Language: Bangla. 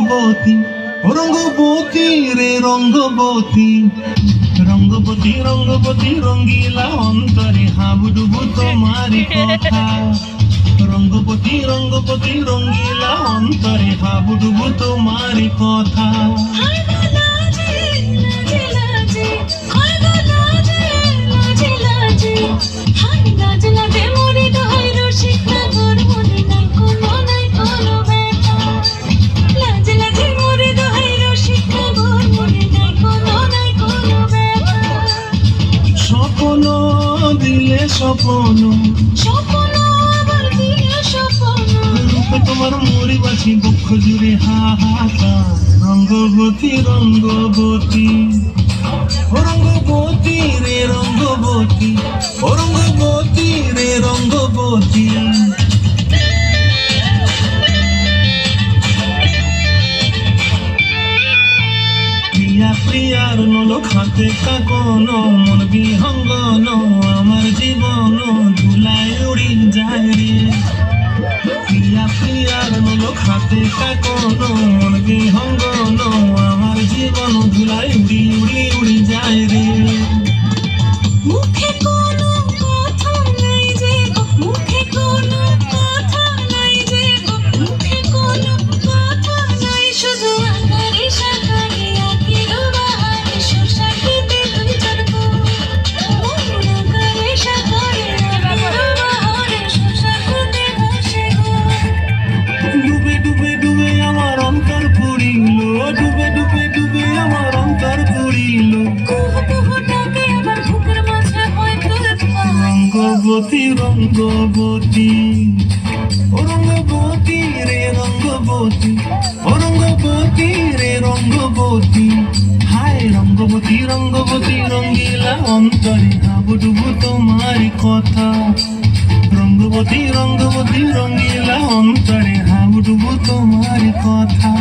রঙ্গবতী ও রঙ্গবতী রে রঙ্গবতী, রঙ্গবতী রঙ্গবতী রঙ্গিলা অন্তরে হাবুডুবু তোমারি কথা। রঙ্গবতী রঙ্গবতী রঙ্গিলা অন্তরে হাবুডুবু তোমারি কথা। স্বপ্ন দিলে স্বপ্ন, রূপে তোমার মরি বাছি বক্ষ জুড়ে হাহাকার। রঙ্গবতী রঙ্গবতী ও রঙ্গবতী রে রঙ্গবতী, ও রঙ্গবতী রে রঙ্গবতী। প্রিয়া প্রিয়ার নলক হাতে কাকন, মন বিহঙ্গন আমার জীবন ধুলায় উড়ি যায় রে। প্রিয়া প্রিয়ার নলক হাতে কাকন, মন বিহঙ্গন আমার জীবন ধুলায় উড়ি উড়ি উড়ি যায় রে। মুখে কোনো কথা নাই যে গো, মুখে কোনো কথা নাই যে গো, মুখে কোনো কথা নাই, শুধু আকারে সাকারে আঁকির বাহারে শোষাকিতে দুই জনক। আকারে সাকারে আঁকির বাহারে শোষাকিতে বসে গো। ডুবে ডুবে ডুবে আমার অন্তর পুরিল, ডুবে ডুবে ডুবে আমার অন্তর পুরিল। কুহু কুহু ডাকে আবার বুকের মাঝে হয় তুলপার। রঙ্গবতী রঙ্গবতী ও রঙ্গবতী রে রঙ্গবতী, ও রঙ্গবতী রে রঙ্গবতী। হায় রঙ্গবতী রঙ্গবতী রঙ্গিলা অন্তরে হাবুডুবু তোমারি কথা। রঙ্গবতী রঙ্গবতী রঙ্গিলা অন্তরে হাবুডুবু তোমারি কথা।